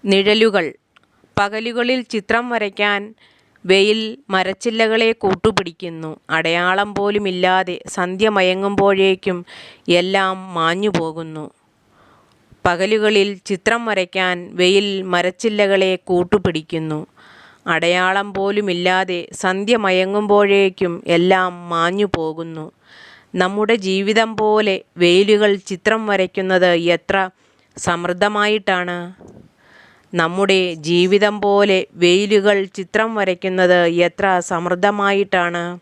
നിഴലുകൾ. പകലുകളിൽ ചിത്രം വരയ്ക്കാൻ വെയിൽ മരച്ചില്ലകളെ കൂട്ടുപിടിക്കുന്നു. അടയാളം പോലുമില്ലാതെ സന്ധ്യ മയങ്ങുമ്പോഴേക്കും എല്ലാം മാഞ്ഞുപോകുന്നു. പകലുകളിൽ ചിത്രം വരയ്ക്കാൻ വെയിൽ മരച്ചില്ലകളെ കൂട്ടുപിടിക്കുന്നു. അടയാളം പോലുമില്ലാതെ സന്ധ്യ മയങ്ങുമ്പോഴേക്കും എല്ലാം മാഞ്ഞുപോകുന്നു. നമ്മുടെ ജീവിതം പോലെ വെയിലുകൾ ചിത്രം വരയ്ക്കുന്നത് എത്ര സമൃദ്ധമായിട്ടാണ്. നമ്മുടെ ജീവിതം പോലെ വെയിലുകൾ ചിത്രം വരയ്ക്കുന്നത് എത്ര സമൃദ്ധമായിട്ടാണ്.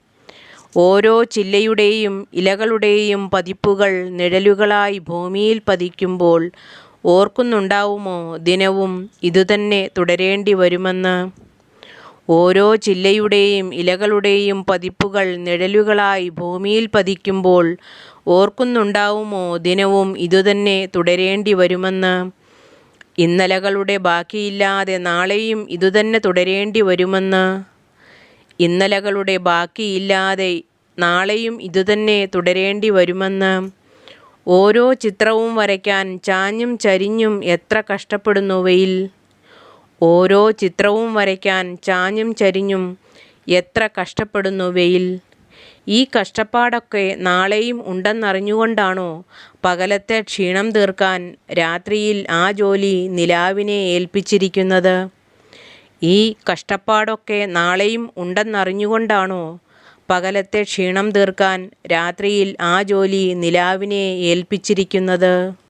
ഓരോ ചില്ലയുടെയും ഇലകളുടെയും പതിപ്പുകൾ നിഴലുകളായി ഭൂമിയിൽ പതിക്കുമ്പോൾ ഓർക്കുന്നുണ്ടാവുമോ ദിനവും ഇതുതന്നെ തുടരേണ്ടി വരുമെന്ന്? ഓരോ ചില്ലയുടെയും ഇലകളുടെയും പതിപ്പുകൾ നിഴലുകളായി ഭൂമിയിൽ പതിക്കുമ്പോൾ ഓർക്കുന്നുണ്ടാവുമോ ദിനവും ഇതുതന്നെ തുടരേണ്ടി വരുമെന്ന്? ഇന്നലകളുടെ ബാക്കിയില്ലാതെ നാളെയും ഇതുതന്നെ തുടരേണ്ടി വരുമെന്ന്. ഇന്നലകളുടെ ബാക്കിയില്ലാതെ നാളെയും ഇതുതന്നെ തുടരേണ്ടി വരുമെന്ന്. ഓരോ ചിത്രവും വരയ്ക്കാൻ ചാഞ്ഞും ചരിഞ്ഞും എത്ര കഷ്ടപ്പെടുന്നു വെയിൽ. ഓരോ ചിത്രവും വരയ്ക്കാൻ ചാഞ്ഞും ചരിഞ്ഞും എത്ര കഷ്ടപ്പെടുന്നു വെയിൽ. ഈ കഷ്ടപ്പാടൊക്കെ നാളെയും ഉണ്ടെന്നറിഞ്ഞുകൊണ്ടാണോ പകലത്തെ ക്ഷീണം തീർക്കാൻ രാത്രിയിൽ ആ ജോലി നിലാവിനെ ഏൽപ്പിച്ചിരിക്കുന്നത്? ഈ കഷ്ടപ്പാടൊക്കെ നാളെയും ഉണ്ടെന്നറിഞ്ഞുകൊണ്ടാണോ പകലത്തെ ക്ഷീണം തീർക്കാൻ രാത്രിയിൽ ആ ജോലി നിലാവിനെ ഏൽപ്പിച്ചിരിക്കുന്നത്?